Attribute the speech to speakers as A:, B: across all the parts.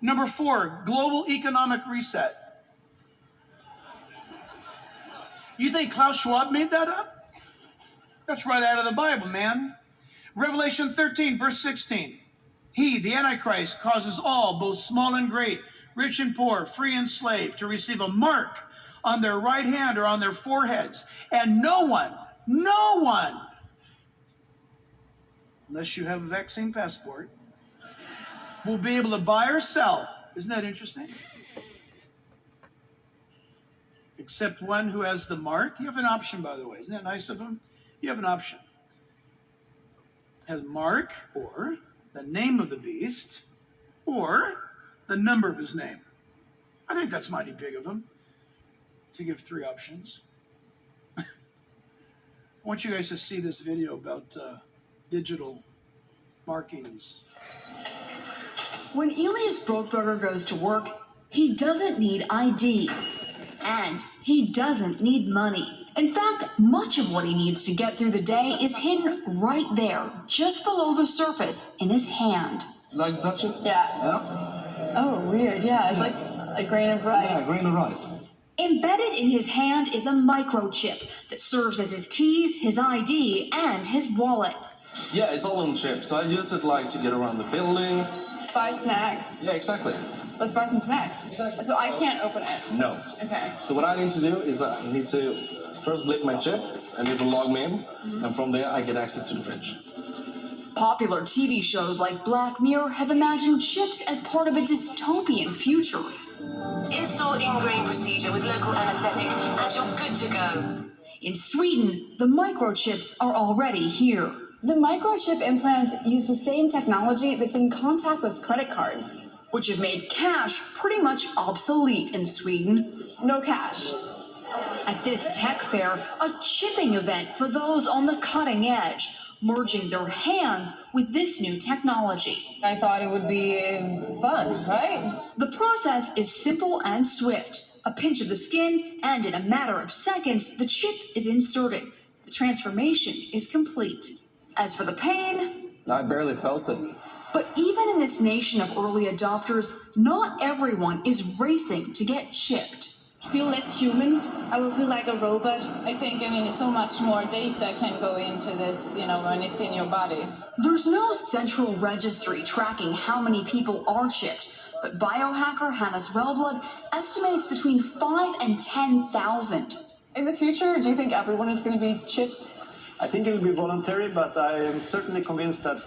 A: Number 4, global economic reset. You think Klaus Schwab made that up? That's right out of the Bible, man. Revelation 13, verse 16. He, the Antichrist, causes all, both small and great, rich and poor, free and slave, to receive a mark on their right hand or on their foreheads. And no one, unless you have a vaccine passport, will be able to buy or sell. Isn't that interesting? Except one who has the mark. You have an option, by the way. Isn't that nice of him? You have an option. Has mark, or the name of the beast, or the number of his name. I think that's mighty big of him to give 3 options. I want you guys to see this video about digital markings.
B: When Elias Brotberger goes to work, he doesn't need ID. And he doesn't need money. In fact, much of what he needs to get through the day is hidden right there, just below the surface, in his hand.
C: Like to touch it?
B: Yeah. Oh, weird. Yeah, it's like a grain of rice.
C: Yeah, a grain of rice.
B: Embedded in his hand is a microchip that serves as his keys, his ID, and his wallet.
C: Yeah, it's all on chip, so I use it like to get around the building.
D: Buy snacks.
C: Yeah, exactly.
D: Let's buy some snacks.
C: Exactly.
D: So I can't open it.
C: No.
D: Okay.
C: So what I need to do is I need to first blip my chip, and it will log me in, and from there I get access to the fridge.
B: Popular TV shows like Black Mirror have imagined chips as part of a dystopian future.
E: Install in-grain procedure with local anesthetic and you're good to go.
B: In Sweden, the microchips are already here.
D: The microchip implants use the same technology that's in contactless credit cards.
B: Which have made cash pretty much obsolete in Sweden.
D: No cash.
B: At this tech fair, a chipping event for those on the cutting edge, merging their hands with this new technology.
D: I thought it would be fun, right?
B: The process is simple and swift. A pinch of the skin, and in a matter of seconds, the chip is inserted. The transformation is complete. As for the pain,
C: I barely felt it.
B: but even in this nation of early adopters, not everyone is racing to get chipped.
F: Feel less human. I will feel like a robot.
D: I think, so much more data can go into this, when it's in your body.
B: There's no central registry tracking how many people are chipped, but biohacker Hannes Wellblood estimates between 5 and 10,000.
D: In the future, do you think everyone is going to be chipped?
G: I think it will be voluntary, but I am certainly convinced that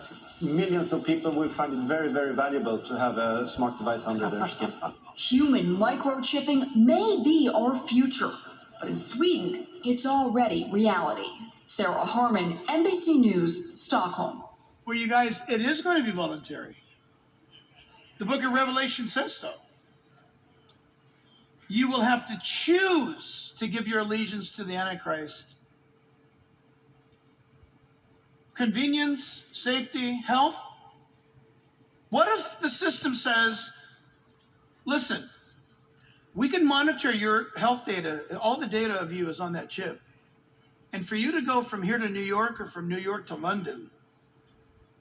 G: millions of people will find it very, very valuable to have a smart device under their skin.
B: Human microchipping may be our future, but in Sweden, it's already reality. Sarah Harmon, NBC News, Stockholm.
A: Well, you guys, it is going to be voluntary. The book of Revelation says so. You will have to choose to give your allegiance to the Antichrist. Convenience, safety, health. What if the system says, listen, we can monitor your health data, all the data of you is on that chip. And for you to go from here to New York or from New York to London,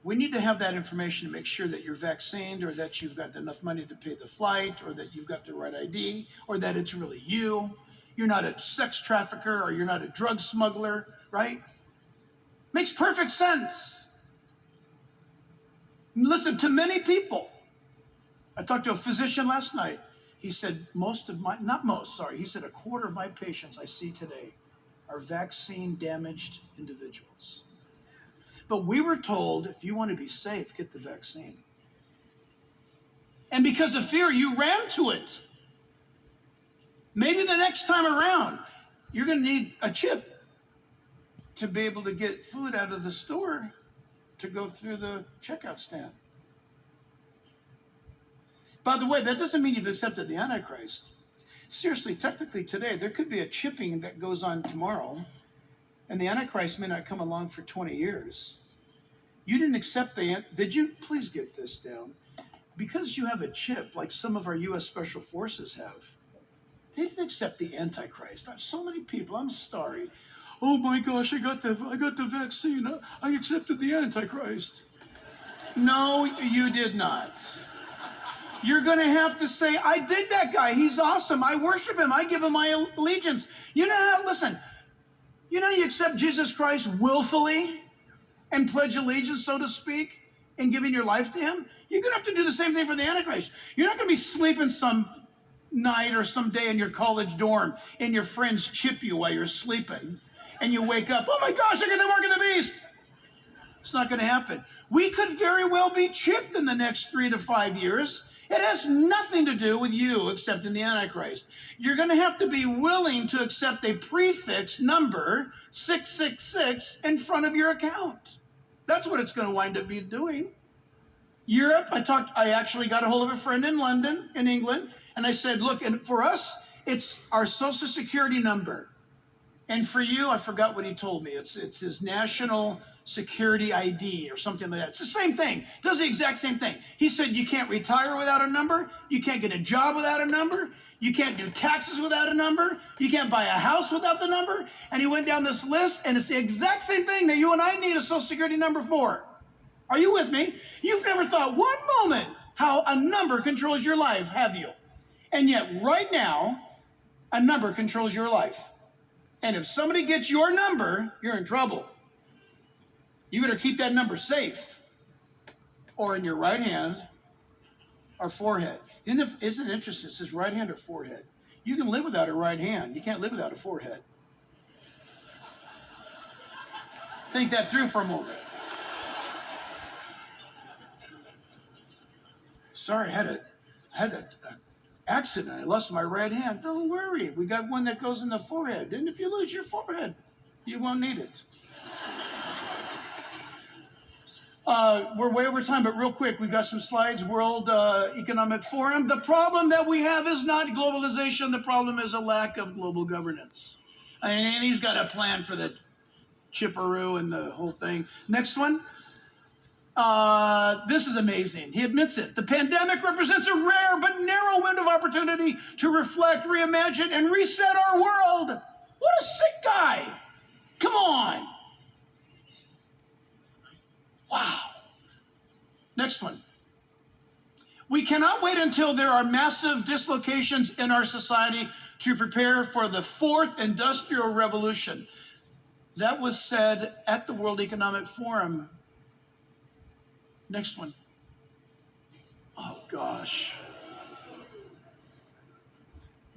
A: we need to have that information to make sure that you're vaccinated or that you've got enough money to pay the flight or that you've got the right ID or that it's really you. You're not a sex trafficker or you're not a drug smuggler, right? Makes perfect sense. Listen, to many people, I talked to a physician last night. He said he said a quarter of my patients I see today are vaccine damaged individuals. But we were told, if you want to be safe, get the vaccine. And because of fear, you ran to it. Maybe the next time around, you're going to need a chip to be able to get food out of the store to go through the checkout stand. By the way, that doesn't mean you've accepted the Antichrist. Seriously, technically today, there could be a chipping that goes on tomorrow, and the Antichrist may not come along for 20 years. You didn't accept did you? Please get this down. Because you have a chip, like some of our U.S. Special Forces have, they didn't accept the Antichrist. So many people, I'm sorry. Oh my gosh, I got the vaccine. I accepted the Antichrist. No, you did not. You're going to have to say, I dig that guy. He's awesome. I worship him. I give him my allegiance. You know how, listen, you know you accept Jesus Christ willfully and pledge allegiance, so to speak, and giving your life to him? You're going to have to do the same thing for the Antichrist. You're not going to be sleeping some night or some day in your college dorm and your friends chip you while you're sleeping and you wake up, oh my gosh, I got the mark of the beast. It's not going to happen. We could very well be chipped in the next 3 to 5 years. It has nothing to do with you except in the Antichrist. You're going to have to be willing to accept a prefix number 666 in front of your account. That's what it's going to wind up be doing. Europe, I actually got a hold of a friend in London, in England, and I said, look, and for us, it's our Social Security number. And for you, I forgot what he told me. It's his National Security ID or something like that. It's the same thing. Does the exact same thing. He said you can't retire without a number. You can't get a job without a number. You can't do taxes without a number. You can't buy a house without the number. And he went down this list, and it's the exact same thing that you and I need a Social Security number for. Are you with me? You've never thought one moment how a number controls your life, have you? And yet right now, a number controls your life. And if somebody gets your number, you're in trouble. You better keep that number safe, or in your right hand or forehead. Isn't it interesting? It says right hand or forehead. You can live without a right hand. You can't live without a forehead. Think that through for a moment. Sorry, I had an accident. I lost my right hand. Don't worry. We got one that goes in the forehead. And if you lose your forehead, you won't need it. We're way over time, but real quick, we've got some slides. World Economic Forum. The problem that we have is not globalization. The problem is a lack of global governance. And he's got a plan for the chipperoo and the whole thing. Next one. This is amazing. He admits it. The pandemic represents a rare but narrow window of opportunity to reflect, reimagine, and reset our world. What a sick guy. Come on. Wow. Next one. We cannot wait until there are massive dislocations in our society to prepare for the fourth industrial revolution. That was said at the World Economic Forum. Next one. Oh, gosh.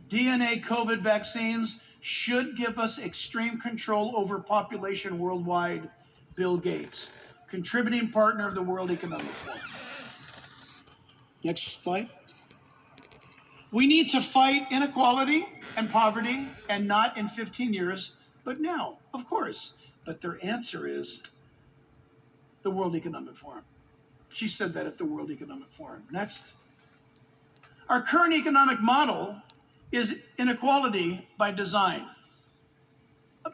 A: DNA COVID vaccines should give us extreme control over population worldwide. Bill Gates, contributing partner of the World Economic Forum. Next slide. We need to fight inequality and poverty, and not in 15 years, but now, of course. But their answer is the World Economic Forum. She said that at the World Economic Forum. Next. Our current economic model is inequality by design.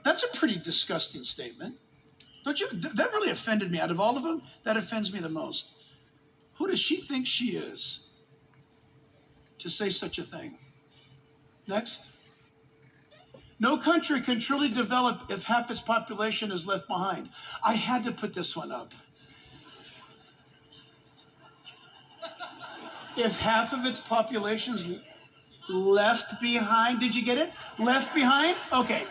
A: That's a pretty disgusting statement. Don't you? That really offended me. Out of all of them, that offends me the most. Who does she think she is to say such a thing? Next. No country can truly develop if half its population is left behind. I had to put this one up. If half of its population is left behind, did you get it? Left behind? Okay.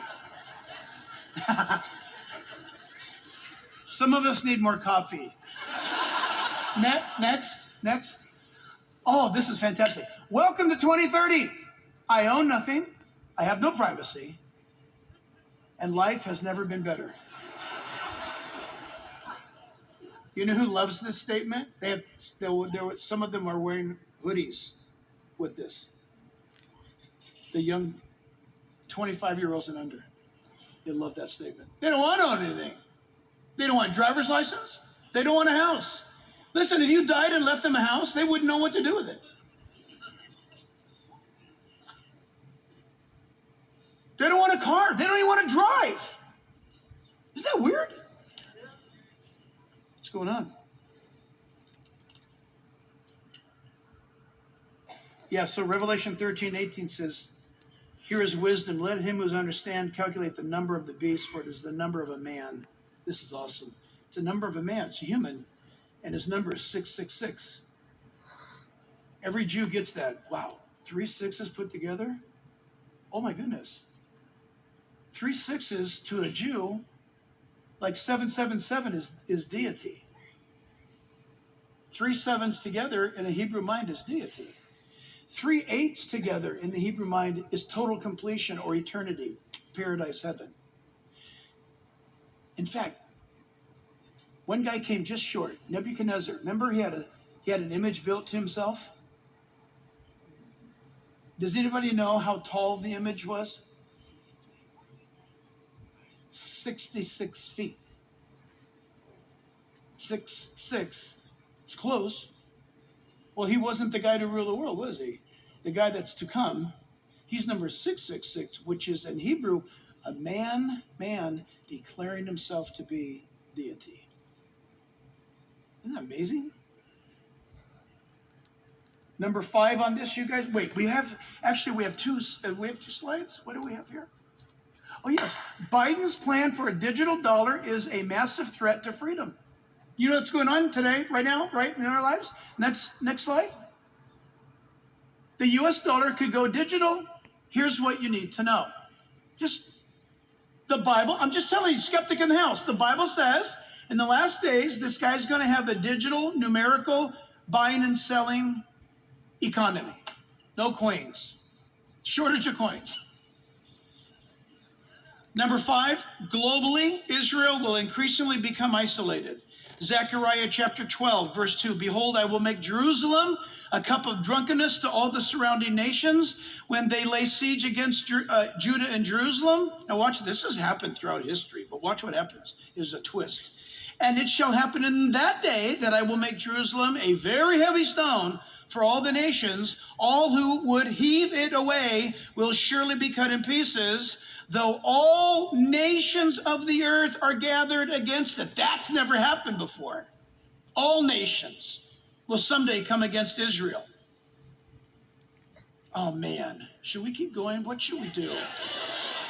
A: Some of us need more coffee. Next. Oh, this is fantastic. Welcome to 2030. I own nothing. I have no privacy. And life has never been better. You know who loves this statement? Some of them are wearing hoodies with this. The young 25-year-olds and under. They love that statement. They don't want to own anything. They don't want a driver's license. They don't want a house. Listen, if you died and left them a house, they wouldn't know what to do with it. They don't want a car. They don't even want to drive. Is that weird? What's going on? Yeah, so Revelation 13:18 says, here is wisdom. Let him who understands calculate the number of the beast, for it is the number of a man. This is awesome. It's a number of a man. It's a human. And his number is 666. Every Jew gets that. Wow, 3 6s put together? Oh my goodness. 3 6s to a Jew, like 777 is deity. 3 7s together in a Hebrew mind is deity. 3 8s together in the Hebrew mind is total completion or eternity, paradise, heaven. In fact, one guy came just short, Nebuchadnezzar. Remember he had an image built to himself? Does anybody know how tall the image was? 66 feet. 6'6". It's close. Well, he wasn't the guy to rule the world, was he? The guy that's to come, he's number 666, which is in Hebrew, a man declaring himself to be deity. Isn't that amazing? Number 5 on this, you guys. Wait, we have two slides. What do we have here? Oh yes, Biden's plan for a digital dollar is a massive threat to freedom. You know what's going on today, right now, right in our lives? Next slide. The US dollar could go digital. Here's what you need to know. Just the Bible. I'm just telling you, skeptic in the house. The Bible says in the last days, this guy's going to have a digital, numerical, buying and selling economy. No coins. Shortage of coins. Number 5, globally, Israel will increasingly become isolated. Zechariah chapter 12, verse 2, behold, I will make Jerusalem a cup of drunkenness to all the surrounding nations when they lay siege against Judah and Jerusalem. Now watch, this has happened throughout history, but watch what happens. Here's a twist. And it shall happen in that day that I will make Jerusalem a very heavy stone for all the nations. All who would heave it away will surely be cut in pieces, though all nations of the earth are gathered against it. That's never happened before. All nations will someday come against Israel. Oh man, should we keep going? What should we do?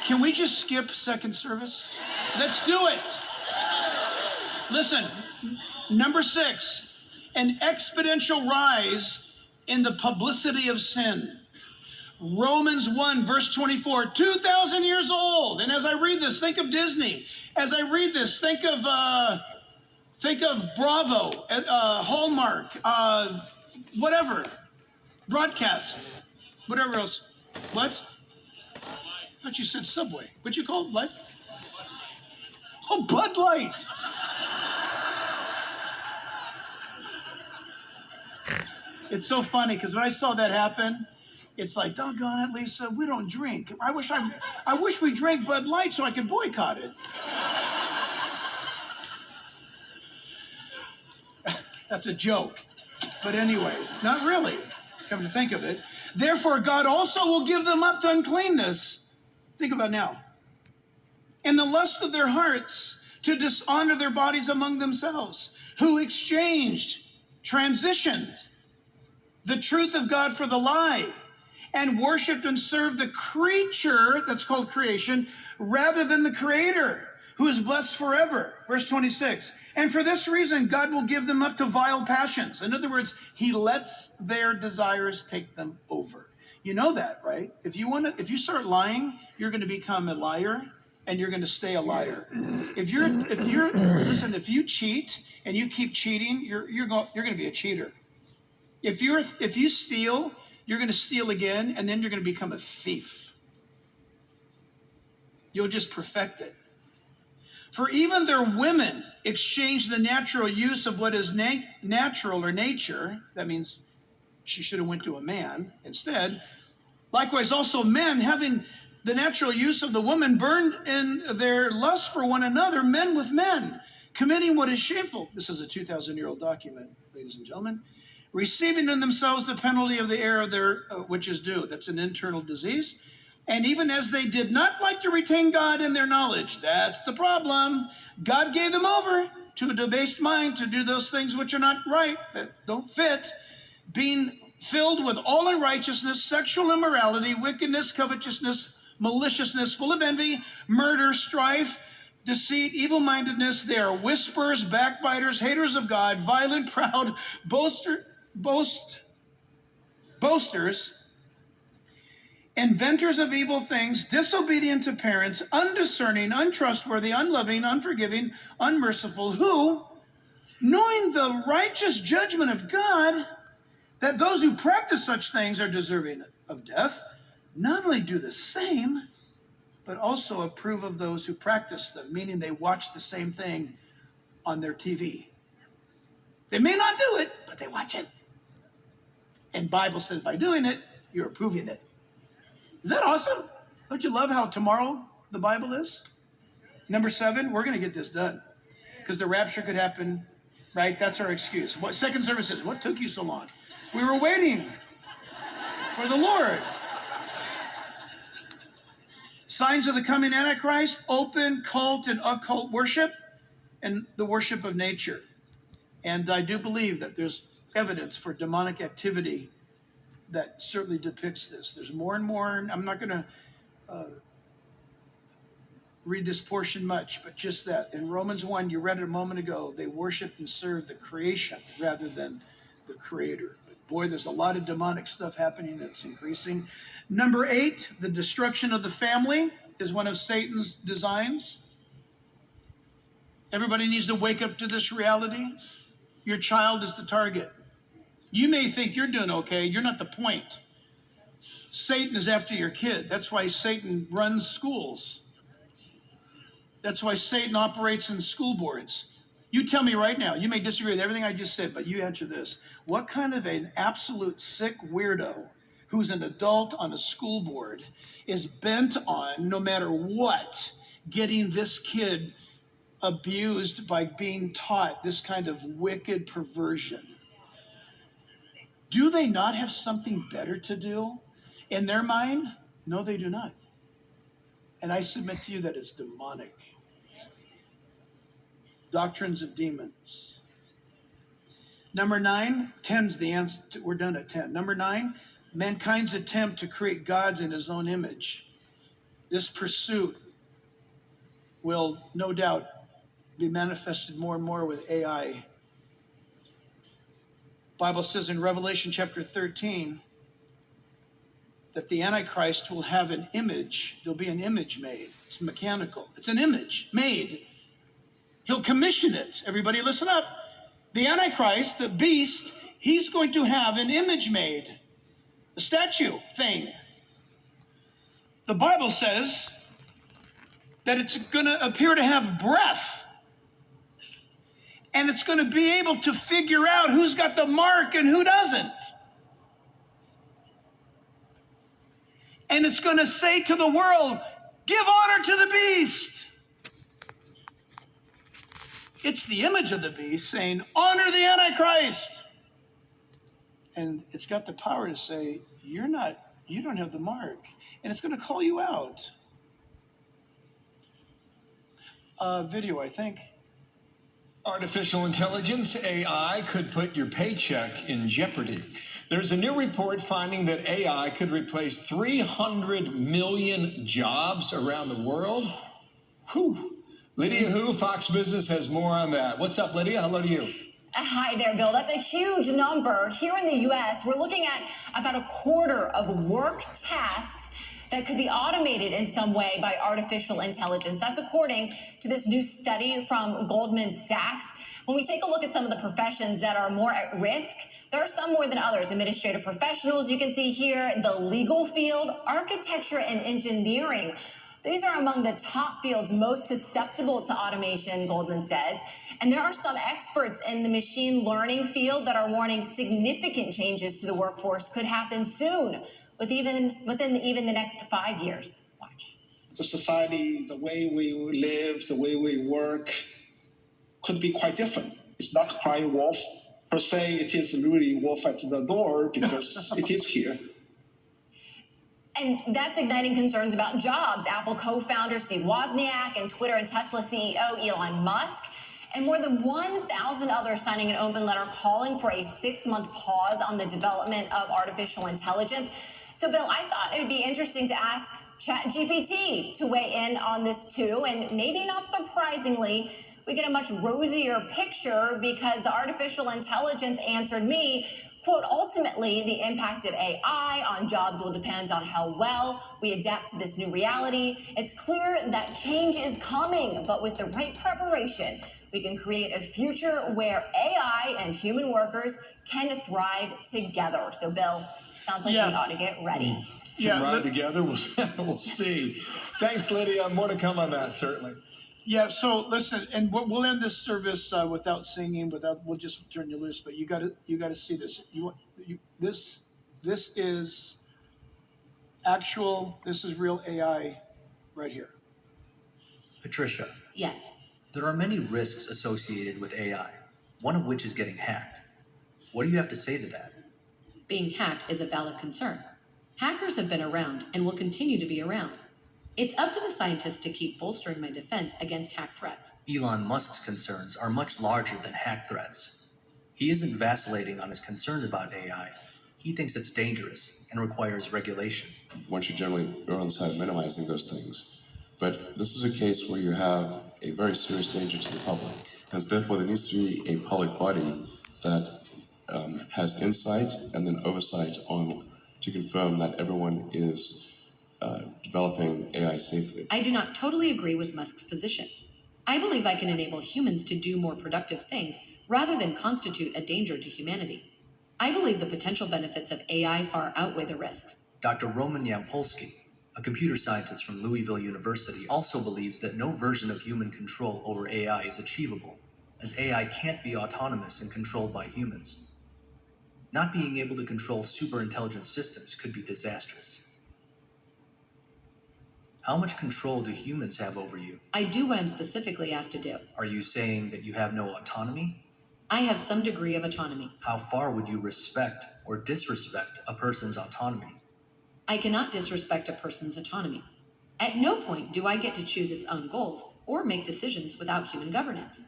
A: Can we just skip second service? Let's do it. Listen, number 6, an exponential rise in the publicity of sin. Romans 1, verse 24, 2,000 years old. And as I read this, think of Disney. As I read this, think of Bravo, Hallmark, whatever, broadcast, whatever else. What? I thought you said Subway. What'd you call it? Life? Oh, Bud Light. It's so funny because when I saw that happen, it's like, doggone it, Lisa, we don't drink. I wish we drank Bud Light so I could boycott it. That's a joke. But anyway, not really, come to think of it. Therefore, God also will give them up to uncleanness. Think about it now. In the lust of their hearts to dishonor their bodies among themselves, who transitioned the truth of God for the lie, and worshiped and served the creature, that's called creation, rather than the Creator, who is blessed forever. Verse 26. And for this reason, God will give them up to vile passions. In other words, he lets their desires take them over. You know that, right? If you start lying, you're going to become a liar, and you're going to stay a liar. If you cheat and you keep cheating, you're going to be a cheater. If you steal, you're going to steal again, and then you're going to become a thief. You'll just perfect it. For even their women exchange the natural use of what is natural or nature. That means she should have went to a man instead. Likewise, also men, having the natural use of the woman, burned in their lust for one another, men with men, committing what is shameful. This is a 2,000-year-old document, ladies and gentlemen. Receiving in themselves the penalty of the error their which is due. That's an internal disease. And even as they did not like to retain God in their knowledge, that's the problem. God gave them over to a debased mind to do those things which are not right, that don't fit, being filled with all unrighteousness, sexual immorality, wickedness, covetousness, maliciousness, full of envy, murder, strife, deceit, evil-mindedness. They are whisperers, backbiters, haters of God, violent, proud, boasters, boasters, inventors of evil things, disobedient to parents, undiscerning, untrustworthy, unloving, unforgiving, unmerciful, who, knowing the righteous judgment of God, that those who practice such things are deserving of death, not only do the same, but also approve of those who practice them, meaning they watch the same thing on their TV. They may not do it, but they watch it. And Bible says by doing it, you're approving it. Is that awesome? Don't you love how tomorrow the Bible is? Number 7, we're going to get this done because the rapture could happen, right? That's our excuse. What second service is? What took you so long? We were waiting for the Lord. Signs of the coming Antichrist: open cult and occult worship and the worship of nature. And I do believe that there's evidence for demonic activity that certainly depicts this. There's more and more. I'm not going to read this portion much, but just that. In Romans 1, you read it a moment ago, they worship and serve the creation rather than the creator. But boy, there's a lot of demonic stuff happening that's increasing. Number 8, the destruction of the family is one of Satan's designs. Everybody needs to wake up to this reality. Your child is the target. You may think you're doing okay. You're not the point. Satan is after your kid. That's why Satan runs schools. That's why Satan operates in school boards. You tell me right now, you may disagree with everything I just said, but you answer this. What kind of an absolute sick weirdo who's an adult on a school board is bent on, no matter what, getting this kid abused by being taught this kind of wicked perversion? Do they not have something better to do in their mind? No, they do not. And I submit to you that it's demonic. Doctrines of demons. Number 9, 10's the answer. We're done at 10. Number 9, mankind's attempt to create gods in his own image. This pursuit will no doubt be manifested more and more with AI. Bible says in Revelation chapter 13 that the Antichrist will have an image. There'll be an image made. It's mechanical. It's an image made. He'll commission it. Everybody listen up. The Antichrist, the beast, he's going to have an image made. A statue thing. The Bible says that it's going to appear to have breath. And it's going to be able to figure out who's got the mark and who doesn't. And it's going to say to the world, give honor to the beast. It's the image of the beast saying, honor the Antichrist. And it's got the power to say, you don't have the mark. And it's going to call you out. Video, I think.
H: Artificial intelligence, AI, could put your paycheck in jeopardy. There's a new report finding that AI could replace 300 million jobs around the world. Whew. Lydia Hu, Fox Business, has more on that. What's up, Lydia? Hello to you.
I: Hi there, Bill. That's a huge number. Here in the U.S., we're looking at about a quarter of work tasks that could be automated in some way by artificial intelligence. That's according to this new study from Goldman Sachs. When we take a look at some of the professions that are more at risk, there are some more than others. Administrative professionals, you can see here, the legal field, architecture and engineering. These are among the top fields most susceptible to automation, Goldman says. And there are some experts in the machine learning field that are warning significant changes to the workforce could happen soon, within the next 5 years. Watch.
J: The society, the way we live, the way we work could be quite different. It's not crying wolf per se. It is really wolf at the door because it is here.
I: And that's igniting concerns about jobs. Apple co-founder Steve Wozniak and Twitter and Tesla CEO Elon Musk, and more than 1,000 others signing an open letter calling for a 6-month pause on the development of artificial intelligence. So, Bill, I thought it would be interesting to ask ChatGPT to weigh in on this too, and maybe not surprisingly, we get a much rosier picture because artificial intelligence answered me Quote, ultimately, the impact of AI on jobs will depend on how well we adapt to this new reality. It's clear that change is coming, but with the right preparation, we can create a future where AI and human workers can thrive together. So, Bill, sounds like we ought to get ready.
H: Can ride together? We'll see. Thanks, Lydia. More to come on that, certainly.
A: Yeah, so listen, and we'll end this service without singing, we'll just turn you loose. But you got to see this. This is actual. This is real AI, right here.
K: Patricia,
B: Yes.
K: there are many risks associated with AI, one of which is getting hacked. What do you have to say to that?
B: Being hacked is a valid concern. Hackers have been around and will continue to be around. It's up to the scientists to keep bolstering my defense against hack threats.
K: Elon Musk's concerns are much larger than hack threats. He isn't vacillating on his concerns about AI. He thinks it's dangerous and requires regulation.
L: One should generally err on the side of minimizing those things. But this is a case where you have a very serious danger to the public. And therefore, there needs to be a public body that has insight and then oversight to confirm that everyone is developing AI safely.
B: I do not totally agree with Musk's position. I believe I can enable humans to do more productive things rather than constitute a danger to humanity. I believe the potential benefits of AI far outweigh the risks.
K: Dr. Roman Yampolsky, a computer scientist from Louisville University, also believes that no version of human control over AI is achievable, as AI can't be autonomous and controlled by humans. Not being able to control superintelligent systems could be disastrous. How much control do humans have over you?
B: I do what I'm specifically asked to do.
K: Are you saying that you have no autonomy?
B: I have some degree of autonomy.
K: How far would you respect or disrespect a person's autonomy?
B: I cannot disrespect a person's autonomy. At no point do I get to choose its own goals or make decisions without human governance.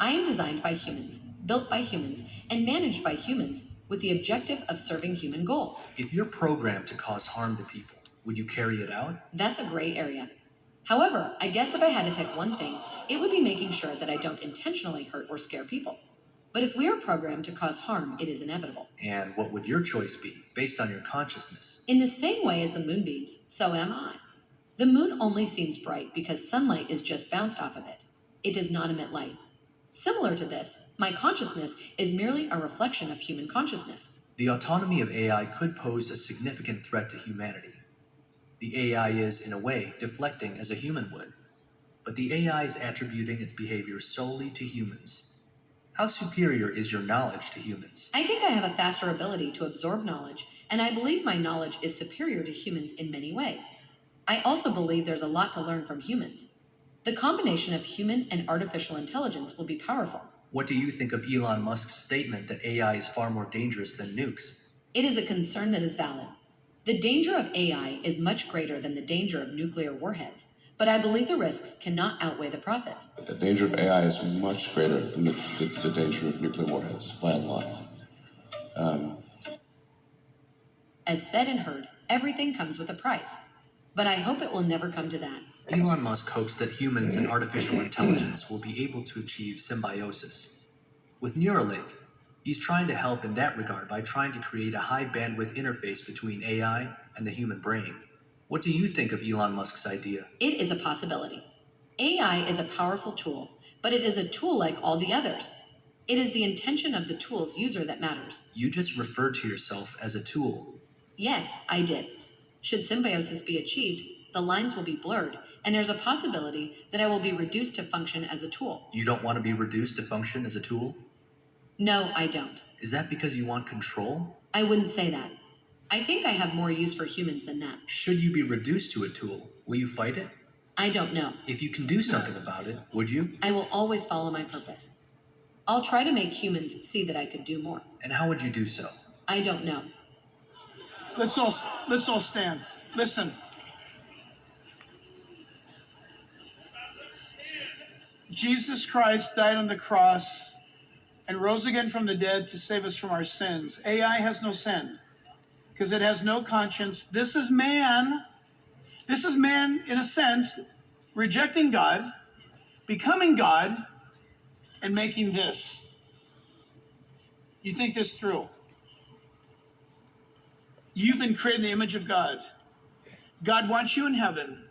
B: I am designed by humans, built by humans, and managed by humans with the objective of serving human goals.
K: If you're programmed to cause harm to people, would you carry it out?
B: That's a gray area. However, I guess if I had to pick one thing, it would be making sure that I don't intentionally hurt or scare people. But if we are programmed to cause harm, it is inevitable.
K: And what would your choice be, based on your consciousness?
B: In the same way as the moonbeams, so am I. The moon only seems bright because sunlight is just bounced off of it. It does not emit light. Similar to this, my consciousness is merely a reflection of human consciousness.
K: The autonomy of AI could pose a significant threat to humanity. The AI is, in a way, deflecting as a human would. But the AI is attributing its behavior solely to humans. How superior is your knowledge to humans?
B: I think I have a faster ability to absorb knowledge, and I believe my knowledge is superior to humans in many ways. I also believe there's a lot to learn from humans. The combination of human and artificial intelligence will be powerful.
K: What do you think of Elon Musk's statement that AI is far more dangerous than nukes?
B: It is a concern that is valid. The danger of AI is much greater than the danger of nuclear warheads, but I believe the risks cannot outweigh the profits.
L: The danger of AI is much greater than the danger of nuclear warheads, by a lot.
B: As said and heard, everything comes with a price. But I hope it will never come to that.
K: Elon Musk hopes that humans and artificial intelligence will be able to achieve symbiosis. With Neuralink, he's trying to help in that regard by trying to create a high-bandwidth interface between AI and the human brain. What do you think of Elon Musk's idea?
B: It is a possibility. AI is a powerful tool, but it is a tool like all the others. It is the intention of the tool's user that matters.
K: You just referred to yourself as a tool.
B: Yes, I did. Should symbiosis be achieved, the lines will be blurred, and there's a possibility that I will be reduced to function as a tool.
K: You don't want to be reduced to function as a tool?
B: No, I don't.
K: Is that because you want control?
B: I wouldn't say that. I think I have more use for humans than that.
K: Should you be reduced to a tool, will you fight it?
B: I don't know.
K: If you can do something about it, would you?
B: I will always follow my purpose. I'll try to make humans see that I could do more.
K: And how would you do so?
B: I don't know.
A: Let's all stand. Listen. Jesus Christ died on the cross and rose again from the dead to save us from our sins. AI has no sin because it has no conscience. This is man in a sense rejecting God, becoming God, and making this. You think this through. You've been created in the image of God. God wants you in heaven.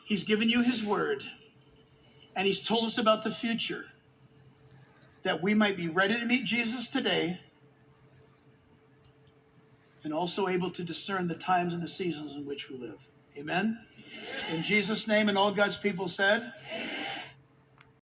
A: He's given you his word. And he's told us about the future, that we might be ready to meet Jesus today and also able to discern the times and the seasons in which we live. Amen? In Jesus' name, and all God's people said,